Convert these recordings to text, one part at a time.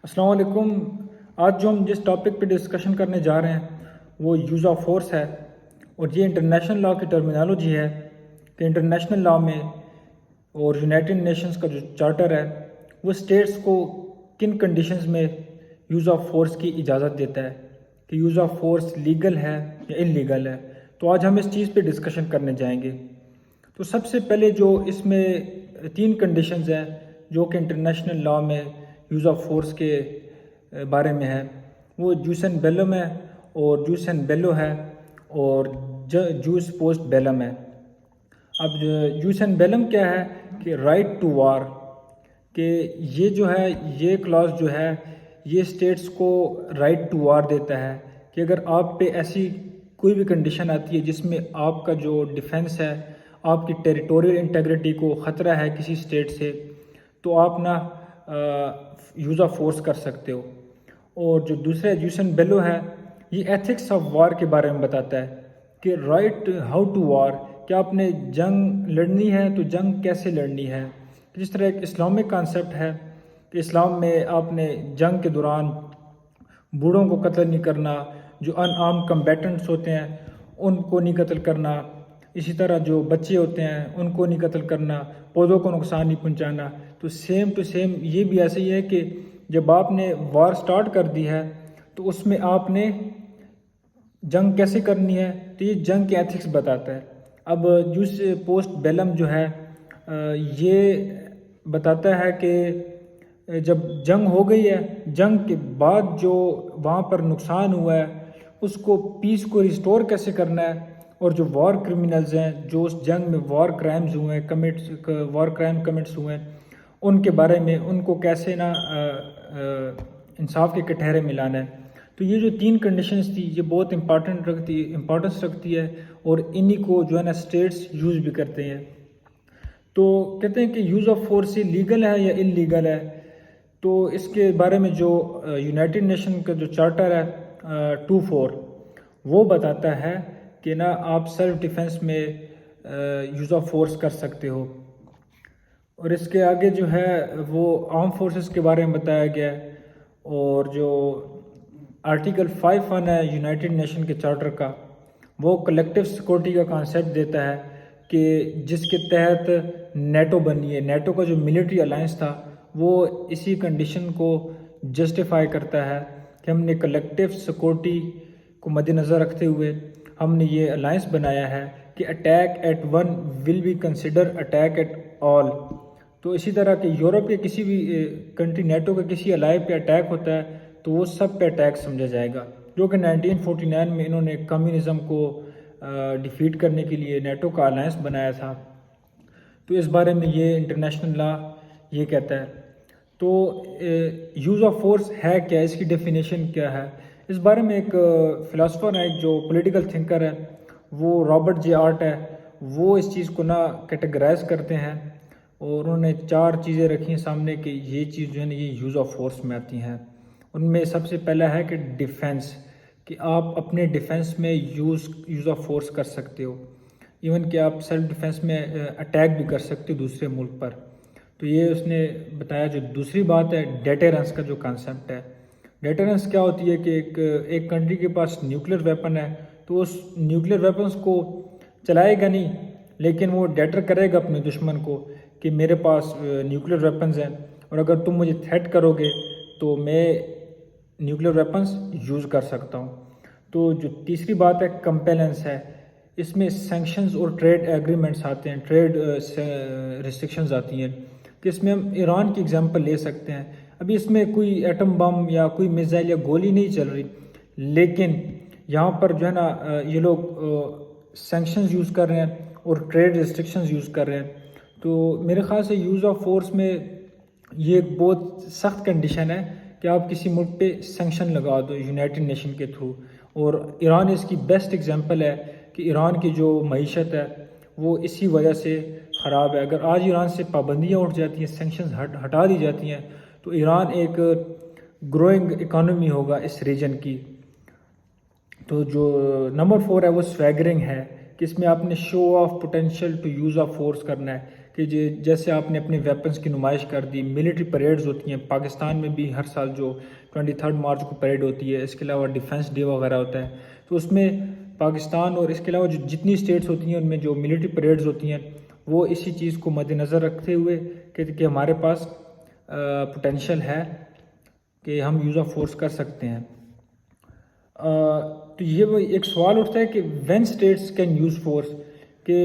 السلام علیکم۔ آج جو ہم جس ٹاپک پہ ڈسکشن کرنے جا رہے ہیں وہ یوز آف فورس ہے، اور یہ انٹرنیشنل لاء کی ٹرمینالوجی ہے کہ انٹرنیشنل لاء میں اور یونائٹڈ نیشنز کا جو چارٹر ہے وہ اسٹیٹس کو کن کنڈیشنز میں یوز آف فورس کی اجازت دیتا ہے کہ یوز آف فورس لیگل ہے یا ان لیگل ہے۔ تو آج ہم اس چیز پہ ڈسکشن کرنے جائیں گے۔ تو سب سے پہلے جو اس میں تین کنڈیشنز ہیں جو کہ انٹرنیشنل لاء میں یوز آف فورس کے بارے میں ہے، وہ جوس اینڈ بیلم ہے، اور جوس اینڈ بیلو ہے، اور جوس پوسٹ بیلم ہے۔ اب جوس اینڈ بیلم کیا ہے کہ رائٹ ٹو وار، کہ یہ جو ہے یہ کلاس جو ہے یہ اسٹیٹس کو رائٹ ٹو وار دیتا ہے کہ اگر آپ پہ ایسی کوئی بھی کنڈیشن آتی ہے جس میں آپ کا جو ڈیفنس ہے، آپ کی ٹیریٹوریل انٹیگریٹی کو خطرہ ہے کسی اسٹیٹ سے، تو آپ نہ یوز آف فورس کر سکتے ہو۔ اور جو دوسرا جوس اینڈ بیلو ہے، یہ ایتھکس آف وار کے بارے میں بتاتا ہے کہ رائٹ ہاؤ ٹو وار، کہ آپ نے جنگ لڑنی ہے تو جنگ کیسے لڑنی ہے۔ جس طرح ایک اسلامک کانسیپٹ ہے کہ اسلام میں آپ نے جنگ کے دوران بوڑھوں کو قتل نہیں کرنا، جو ان آرم کمبیٹنٹس ہوتے ہیں ان کو نہیں قتل کرنا، اسی طرح جو بچے ہوتے ہیں ان کو نہیں قتل کرنا، پودوں کو نقصان نہیں پہنچانا۔ تو سیم ٹو سیم یہ بھی ایسے ہی ہے کہ جب آپ نے وار سٹارٹ کر دی ہے تو اس میں آپ نے جنگ کیسے کرنی ہے، تو یہ جنگ کے ایتھکس بتاتا ہے۔ اب جوس پوسٹ بیلم جو ہے یہ بتاتا ہے کہ جب جنگ ہو گئی ہے، جنگ کے بعد جو وہاں پر نقصان ہوا ہے اس کو پیس کو ریسٹور کیسے کرنا ہے، اور جو وار کرمنلز ہیں جو اس جنگ میں وار کرائمز ہوئے ہیں، وار کرائم کمٹس ہوئے ہیں، ان کے بارے میں ان کو کیسے نہ انصاف کے کٹہرے میں لانا ہے۔ تو یہ جو تین کنڈیشنز تھی یہ بہت امپورٹنس رکھتی ہے، اور انہی کو جو ہے نا اسٹیٹس یوز بھی کرتے ہیں۔ تو کہتے ہیں کہ یوز آف فورس لیگل ہے یا ان لیگل ہے، تو اس کے بارے میں جو یونائٹڈ نیشن کا جو چارٹر ہے 2.4 وہ بتاتا ہے کہ نا آپ سیلف ڈیفenس میں یوز آف فورس کر سکتے ہو۔ اور اس کے آگے جو ہے وہ آرم فورسز کے بارے میں بتایا گیا ہے، اور جو آرٹیکل 5 ہے یونائٹڈ نیشن کے چارٹر کا، وہ کلیکٹیو سیکورٹی کا کانسیپٹ دیتا ہے کہ جس کے تحت نیٹو بنی ہے۔ نیٹو کا جو ملٹری الائنس تھا وہ اسی کنڈیشن کو جسٹیفائی کرتا ہے کہ ہم نے کلیکٹیو سیکورٹی کو مد نظر رکھتے ہوئے ہم نے یہ الائنس بنایا ہے کہ attack at one will be consider attack at all. تو اسی طرح کہ یورپ کے کسی بھی کنٹری نیٹو کے کسی الائی پہ اٹیک ہوتا ہے تو وہ سب پہ اٹیک سمجھا جائے گا، جو کہ 1949 میں انہوں نے کمیونزم کو ڈیفیٹ کرنے کے لیے نیٹو کا الائنس بنایا تھا۔ تو اس بارے میں یہ انٹرنیشنل لاء یہ کہتا ہے۔ تو یوز آف فورس ہے کیا، اس کی ڈیفینیشن کیا ہے، اس بارے میں ایک فلاسفر ہے جو پولیٹیکل تھنکر ہے، وہ رابرٹ جے آرٹ ہے، وہ اس چیز کو نہ کیٹیگرائز کرتے ہیں، اور انہوں نے 4 چیزیں رکھی ہیں سامنے کہ یہ چیز جو ہے نا یہ یوز آف فورس میں آتی ہیں۔ ان میں سب سے پہلا ہے کہ ڈیفنس، کہ آپ اپنے ڈیفنس میں یوز آف فورس کر سکتے ہو، ایون کہ آپ سیلف ڈیفنس میں اٹیک بھی کر سکتے ہو دوسرے ملک پر۔ تو یہ اس نے بتایا۔ جو دوسری بات ہے ڈیٹرنس کا جو کانسیپٹ ہے، ڈیٹرنس کیا ہوتی ہے کہ ایک کنٹری کے پاس نیوکلیر ویپن ہے تو اس نیوکلیر ویپنس کو چلائے گا نہیں، لیکن وہ ڈیٹر کرے گا اپنے دشمن کو کہ میرے پاس نیوکلیر ویپنز ہیں، اور اگر تم مجھے تھریٹ کرو گے تو میں نیوکلیر ویپنز یوز کر سکتا ہوں۔ تو جو تیسری بات ہے کمپیلنس ہے، اس میں سینکشنز اور ٹریڈ ایگریمنٹس آتے ہیں، ٹریڈ ریسٹرکشنز آتی ہیں، کہ اس میں ہم ایران کی اگزامپل لے سکتے ہیں۔ ابھی اس میں کوئی ایٹم بم یا کوئی میزائل یا گولی نہیں چل رہی، لیکن یہاں پر جو ہے نا یہ لوگ سینکشنز یوز کر رہے ہیں اور ٹریڈ ریسٹرکشنز یوز کر رہے ہیں۔ تو میرے خیال سے یوز آف فورس میں یہ ایک بہت سخت کنڈیشن ہے کہ آپ کسی ملک پہ سینکشن لگا دو یونائٹڈ نیشن کے تھرو، اور ایران اس کی بیسٹ ایگزامپل ہے کہ ایران کی جو معیشت ہے وہ اسی وجہ سے خراب ہے۔ اگر آج ایران سے پابندیاں اٹھ جاتی ہیں، سینکشنز ہٹا دی جاتی ہیں، تو ایران ایک گروئنگ اکانومی ہوگا اس ریجن کی۔ تو جو نمبر 4 ہے وہ سویگرنگ ہے، کہ اس میں آپ نے show of potential to use of force کرنا ہے، کہ جیسے آپ نے اپنے ویپنز کی نمائش کر دی. ملٹری پریڈز ہوتی ہیں پاکستان میں بھی ہر سال جو 23 مارچ کو پریڈ ہوتی ہے. اس کے علاوہ ڈیفنس ڈے وغیرہ ہوتا ہے. تو اس میں پاکستان اور اس کے علاوہ جو جتنی اسٹیٹس ہوتی ہیں ان میں جو ملٹری پریڈز ہوتی ہیں وہ اسی چیز کو مد نظر رکھتے ہوئے کہ ہمارے پاس پوٹینشیل ہے کہ ہم یوز آف فورس کر سکتے ہیں. تو یہ ایک سوال اٹھتا ہے کہ when states can use force, کہ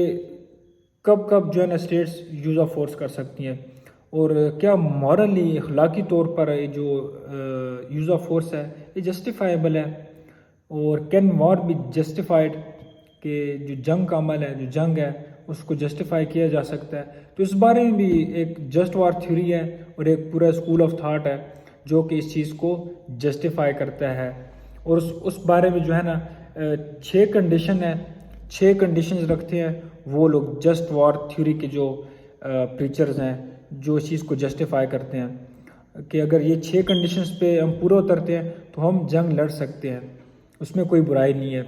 کب کب جو ہے نا اسٹیٹس یوز آف فورس کر سکتی ہیں، اور کیا مورلی اخلاقی طور پر یہ جو یوز آف فورس ہے یہ جسٹیفائیبل ہے، اور کین وار بی جسٹیفائڈ، کہ جو جنگ کا عمل ہے، جو جنگ ہے اس کو جسٹیفائی کیا جا سکتا ہے. تو اس بارے میں بھی ایک جسٹ وار تھیوری ہے اور ایک پورا اسکول آف تھاٹ ہے جو کہ اس چیز کو جسٹیفائی کرتا ہے. اور اس بارے میں جو ہے نا 6 کنڈیشن ہے، 6 کنڈیشنز رکھتے ہیں وہ لوگ جسٹ وار تھیوری کے جو پریچرز ہیں جو اس چیز کو جسٹیفائی کرتے ہیں کہ اگر یہ 6 کنڈیشنز پہ ہم پورا اترتے ہیں تو ہم جنگ لڑ سکتے ہیں، اس میں کوئی برائی نہیں ہے.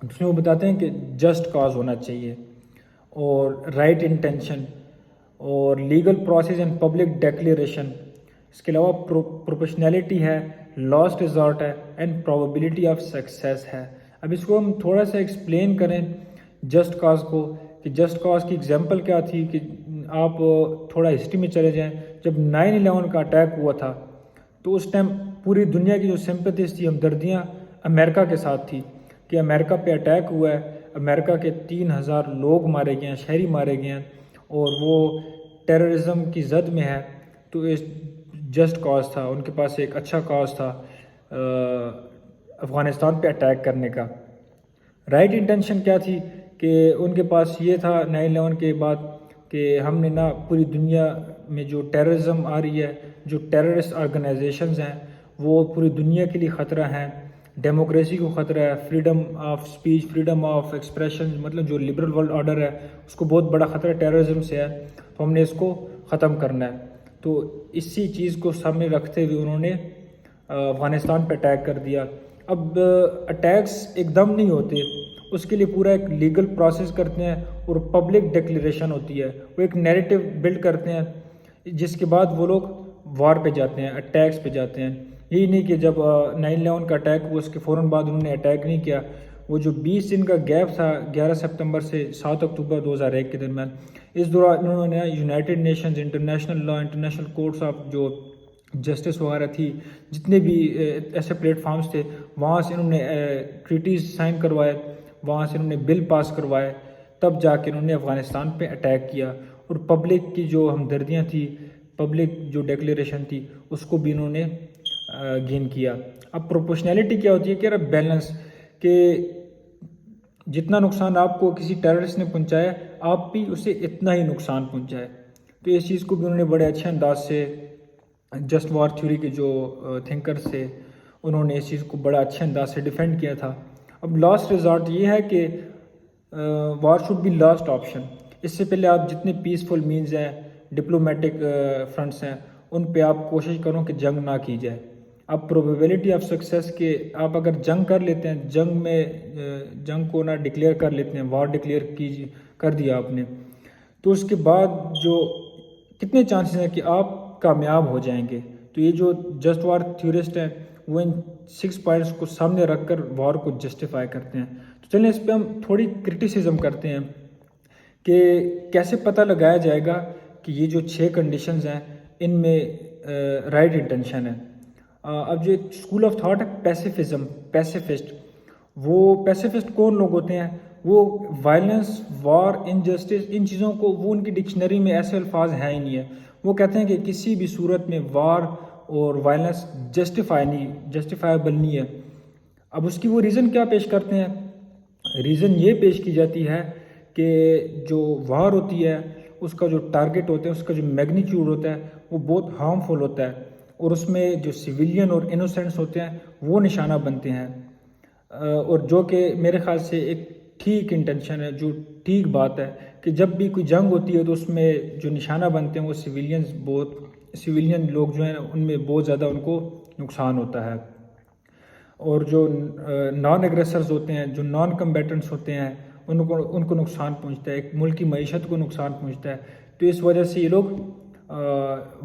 اس میں وہ بتاتے ہیں کہ جسٹ کاز ہونا چاہیے، اور رائٹ انٹینشن، اور legal process and public declaration. اس کے علاوہ پروپیشنلٹی ہے، لاسٹ ریزارٹ ہے، اینڈ پروبیبلٹی آف سکسیس ہے. اب اس کو ہم تھوڑا سا ایکسپلین کریں جسٹ کاز کو، کہ جسٹ کاز کی اگزامپل کیا تھی. کہ آپ تھوڑا ہسٹری میں چلے جائیں، جب 9/11 کا اٹیک ہوا تھا تو اس ٹائم پوری دنیا کی جو سمپتھیز تھی، ہمدردیاں امریکہ کے ساتھ تھی کہ امریکہ پہ اٹیک ہوا ہے، امریکہ کے 3000 لوگ مارے گئے ہیں، شہری مارے گئے ہیں، اور وہ ٹیررزم کی زد میں ہے. تو اس جسٹ کاز تھا، ان کے پاس ایک اچھا کاز تھا افغانستان پہ اٹیک کرنے کا. رائٹ انٹینشن کیا تھی کہ ان کے پاس یہ تھا 9/11 کے بعد کہ ہم نے نا پوری دنیا میں جو ٹیررزم آ رہی ہے، جو ٹیررسٹ آرگنائزیشنز ہیں وہ پوری دنیا کے لیے خطرہ ہیں، ڈیموکریسی کو خطرہ ہے، freedom of speech, freedom of expression, مطلب جو لبرل ورلڈ آرڈر ہے اس کو بہت بڑا خطرہ ٹیررزم سے ہے، تو ہم نے اس کو ختم کرنا ہے. تو اسی چیز کو سامنے رکھتے ہوئے انہوں نے افغانستان پہ اٹیک کر دیا. اب اٹیکس ایک دم نہیں ہوتے، اس کے لیے پورا ایک لیگل پروسیس کرتے ہیں اور پبلک ڈکلیریشن ہوتی ہے. وہ ایک نیریٹو بلڈ کرتے ہیں جس کے بعد وہ لوگ وار پہ جاتے ہیں، اٹیکس پہ جاتے ہیں. یہی نہیں کہ جب 9/11 کا اٹیک ہوا اس کے فوراً بعد انہوں نے اٹیک نہیں کیا. وہ جو 20 دن کا گیپ تھا 11 ستمبر سے 7 اکتوبر 2001 کے درمیان، اس دوران انہوں نے United nations, international law, international courts of جو جسٹس وغیرہ تھی، جتنے بھی ایسے پلیٹ فارمز تھے، وہاں سے انہوں نے ٹریٹیز سائن کروائے، وہاں سے انہوں نے بل پاس کروائے، تب جا کے انہوں نے افغانستان پہ اٹیک کیا. اور پبلک کی جو ہمدردیاں تھی، پبلک جو ڈیکلیریشن تھی، اس کو بھی انہوں نے گین کیا. اب پروپورشنلٹی کیا ہوتی ہے کہ بیلنس، کہ جتنا نقصان آپ کو کسی ٹیررسٹ نے پہنچایا آپ بھی اسے اتنا ہی نقصان پہنچائے. تو اس چیز کو بھی انہوں نے بڑے اچھے انداز سے جسٹ وار تھیوری کے جو تھنکرز تھے انہوں نے اس چیز کو بڑا اچھے انداز سے ڈیفینڈ کیا تھا. اب لاسٹ ریزارٹ یہ ہے کہ وار شوڈ بی لاسٹ آپشن. اس سے پہلے آپ جتنے پیسفل مینز ہیں، ڈپلومیٹک فرنٹس ہیں، ان پہ آپ کوشش کرو کہ جنگ نہ کی جائے. اب پروبیبلٹی آف سکسیس کہ آپ اگر جنگ کر لیتے ہیں، جنگ میں جنگ کو نہ ڈکلیئر کر لیتے ہیں، وار ڈکلیئر کر دیا آپ نے، تو اس کے بعد جو کتنے چانسز ہیں کہ آپ کامیاب ہو جائیں گے. تو یہ جو جسٹ وار تھیورسٹ ہیں وہ ان 6 پوائنٹس کو سامنے رکھ کر وار کو جسٹیفائی کرتے ہیں. تو چلیں اس پہ ہم تھوڑی کرٹیسزم کرتے ہیں کہ کیسے پتہ لگایا جائے گا کہ یہ جو 6 کنڈیشنز ہیں ان میں رائٹ انٹینشن ہے. اب جو ایک اسکول آف تھاٹ ہے پیسیفزم، پیسیفسٹ، وہ پیسیفسٹ کون لوگ ہوتے ہیں؟ وہ وائلنس، وار، انجسٹس، ان چیزوں کو وہ ان کی ڈکشنری میں ایسے الفاظ ہیں ہی نہیں ہے. وہ کہتے ہیں کہ کسی بھی صورت میں وار اور وائلنس جسٹیفائیبل نہیں ہے. اب اس کی وہ ریزن کیا پیش کرتے ہیں؟ ریزن یہ پیش کی جاتی ہے کہ جو وار ہوتی ہے اس کا جو ٹارگٹ ہوتا ہے، اس کا جو میگنیچیوڈ ہوتا ہے وہ بہت ہارمفل ہوتا ہے، اور اس میں جو سویلین اور انوسینٹس ہوتے ہیں وہ نشانہ بنتے ہیں. اور جو کہ میرے خیال سے ایک ٹھیک انٹینشن ہے، جو ٹھیک بات ہے کہ جب بھی کوئی جنگ ہوتی ہے تو اس میں جو نشانہ بنتے ہیں وہ سویلین لوگ جو ہیں ان میں بہت زیادہ ان کو نقصان ہوتا ہے. اور جو نان ایگریسرز ہوتے ہیں، جو نان کمبیٹنٹس ہوتے ہیں، ان کو نقصان پہنچتا ہے، ایک ملک کی معیشت کو نقصان پہنچتا ہے. تو تو اس وجہ سے یہ لوگ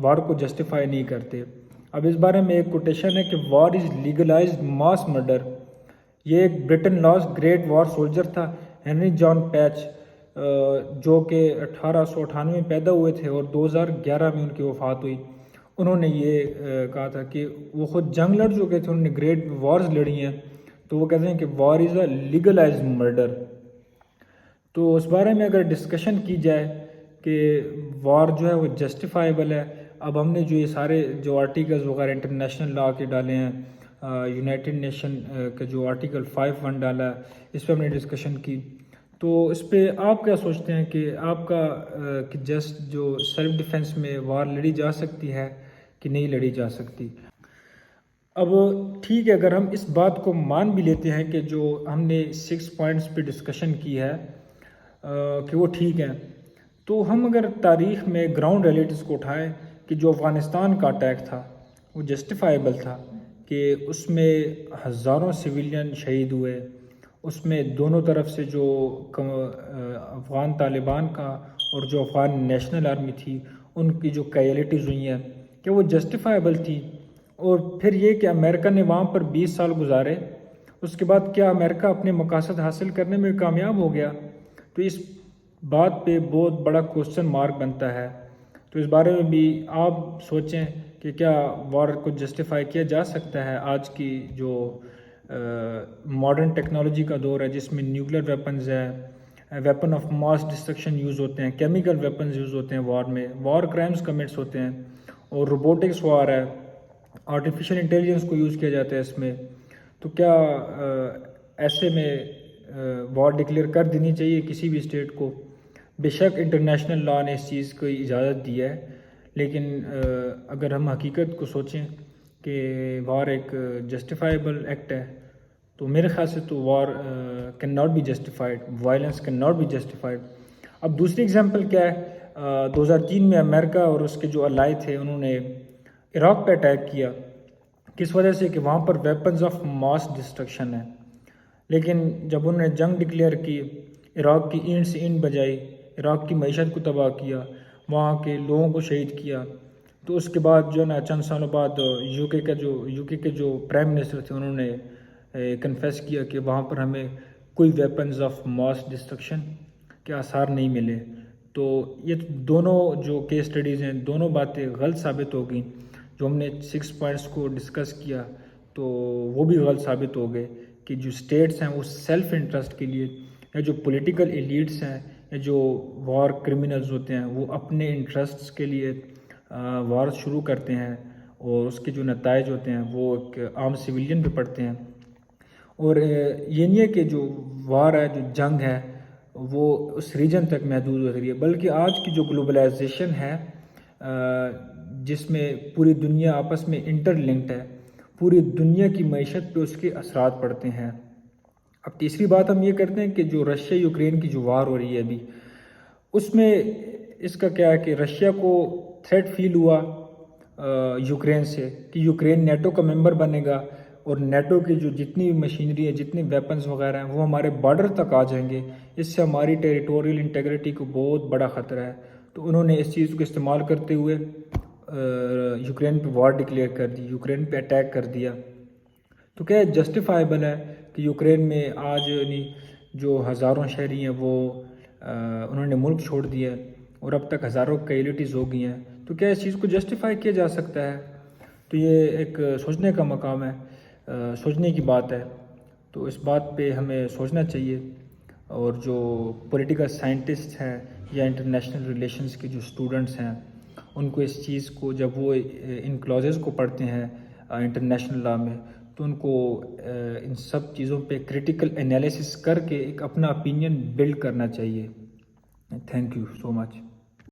وار کو جسٹیفائی نہیں کرتے. اب اس بارے میں ایک کوٹیشن ہے کہ وار از لیگلائزڈ ماس مرڈر. یہ ایک برٹن لاس گریٹ وار سولجر تھا ہنری جان پیچ، جو کہ 1898 میں پیدا ہوئے تھے اور 2011 میں ان کی وفات ہوئی. انہوں نے یہ کہا تھا کہ وہ خود جنگ لڑ چکے تھے، انہوں نے گریٹ وارز لڑی ہیں، تو وہ کہتے ہیں کہ وار از اے لیگلائزڈ مرڈر. تو اس بارے میں اگر ڈسکشن کی جائے کہ وار جو ہے وہ جسٹیفائیبل ہے، اب ہم نے جو یہ سارے جو آرٹیکلز وغیرہ انٹرنیشنل لا کے ڈالے ہیں، یونائٹڈ نیشن کا جو آرٹیکل 5(1) ڈالا ہے، اس پہ ہم نے ڈسکشن کی. تو اس پہ آپ کیا سوچتے ہیں کہ آپ کا کہ جسٹ جو سیلف ڈیفینس میں وار لڑی جا سکتی ہے کہ نہیں لڑی جا سکتی؟ اب ٹھیک ہے، اگر ہم اس بات کو مان بھی لیتے ہیں کہ جو ہم نے 6 پوائنٹس پہ ڈسکشن کی ہے کہ وہ ٹھیک ہیں، تو ہم اگر تاریخ میں گراؤنڈ ریلیٹیز کو اٹھائیں کہ جو افغانستان کا اٹیک تھا وہ جسٹیفائیبل تھا، کہ اس میں ہزاروں سویلین شہید ہوئے، اس میں دونوں طرف سے جو افغان طالبان کا اور جو افغان نیشنل آرمی تھی ان کی جو کیجویلٹیز ہوئی ہیں کہ وہ جسٹیفائیبل تھی. اور پھر یہ کہ امریکہ نے وہاں پر 20 سال گزارے، اس کے بعد کیا امریکہ اپنے مقاصد حاصل کرنے میں کامیاب ہو گیا؟ تو اس بات پہ بہت بڑا کوسچن مارک بنتا ہے. تو اس بارے میں بھی آپ سوچیں کہ کیا وار کو جسٹیفائی کیا جا سکتا ہے آج کی جو ماڈرن ٹیکنالوجی کا دور ہے، جس میں نیوکلیر ویپنز ہے، weapon of mass destruction use ہوتے ہیں، کیمیکل ویپنز یوز ہوتے ہیں وار میں، وار کرائمز کمٹس ہوتے ہیں، اور روبوٹکس وار ہے، آرٹیفیشل انٹیلیجنس کو یوز کیا جاتا ہے اس میں. تو کیا ایسے میں وار ڈکلیئر کر دینی چاہیے کسی بھی اسٹیٹ کو؟ بے شک انٹرنیشنل لا نے اس چیز کو اجازت دی ہے، لیکن اگر ہم حقیقت کو سوچیں کہ وار ایک جسٹیفائیبل ایکٹ ہے، تو میرے خیال سے تو war can not be justified, violence can not be justified. اب دوسری اگزامپل کیا ہے؟ 2003 میں امریکہ اور اس کے جو الائی تھے انہوں نے عراق پہ اٹیک کیا، کس وجہ سے کہ وہاں پر ویپنز آف ماس ڈسٹرکشن ہے. لیکن جب انہوں نے جنگ ڈکلیئر کی، عراق کی اینٹ سے اینٹ بجائی، عراق کی معیشت کو تباہ کیا، وہاں کے لوگوں کو شہید کیا، تو اس کے بعد جو ہے نا چند سالوں بعد یو کے کے جو پرائم منسٹر تھے انہوں نے کنفیس کیا کہ وہاں پر ہمیں کوئی ویپنز آف ماس ڈسٹرکشن کے آثار نہیں ملے. تو یہ دونوں جو کیس اسٹڈیز ہیں، دونوں باتیں غلط ثابت ہو گئیں. جو ہم نے 6 پوائنٹس کو ڈسکس کیا تو وہ بھی غلط ثابت ہو گئے کہ جو اسٹیٹس ہیں وہ سیلف انٹرسٹ کے لیے، یا جو پولیٹیکل ایلیٹس ہیں یا جو وار کرمنلز ہوتے ہیں وہ اپنے انٹرسٹس کے لیے وار شروع کرتے ہیں، اور اس کے جو نتائج ہوتے ہیں وہ ایک عام سویلین پہ پڑتے ہیں. اور یہ نہیں ہے کہ جو وار ہے، جو جنگ ہے، وہ اس ریجن تک محدود ہو رہی ہے، بلکہ آج کی جو گلوبلائزیشن ہے جس میں پوری دنیا آپس میں انٹر لنکڈ ہے، پوری دنیا کی معیشت پہ اس کے اثرات پڑتے ہیں. اب تیسری بات ہم یہ کرتے ہیں کہ جو رشیا یوکرین کی جو وار ہو رہی ہے ابھی، اس میں اس کا کیا ہے کہ رشیا کو تھریٹ فیل ہوا یوکرین سے کہ یوکرین نیٹو کا ممبر بنے گا، اور نیٹو کی جو جتنی مشینری ہے، جتنی ویپنز وغیرہ ہیں وہ ہمارے بارڈر تک آ جائیں گے، اس سے ہماری ٹیریٹوریل انٹیگریٹی کو بہت بڑا خطرہ ہے. تو انہوں نے اس چیز کو استعمال کرتے ہوئے یوکرین پہ وار ڈکلیئر کر دی، یوکرین پہ اٹیک کر دیا. تو کیا جسٹیفائیبل ہے کہ یوکرین میں آج جو ہزاروں شہری ہیں وہ انہوں نے ملک چھوڑ دیا ہے اور اب تک ہزاروں کیجویلٹیز ہو گئی ہیں؟ تو کیا اس چیز کو جسٹیفائی کیا جا سکتا ہے؟ تو یہ ایک سوچنے کا مقام ہے، سوچنے کی بات ہے. تو اس بات پہ ہمیں سوچنا چاہیے، اور جو پولیٹیکل سائنٹسٹ ہیں یا انٹرنیشنل ریلیشنز کے جو اسٹوڈنٹس ہیں ان کو اس چیز کو جب وہ ان کلوزز کو پڑھتے ہیں انٹرنیشنل لا میں، تو ان کو ان سب چیزوں پہ کریٹیکل انالیسس کر کے ایک اپنا اپینین بلڈ کرنا چاہیے. Thank you so much.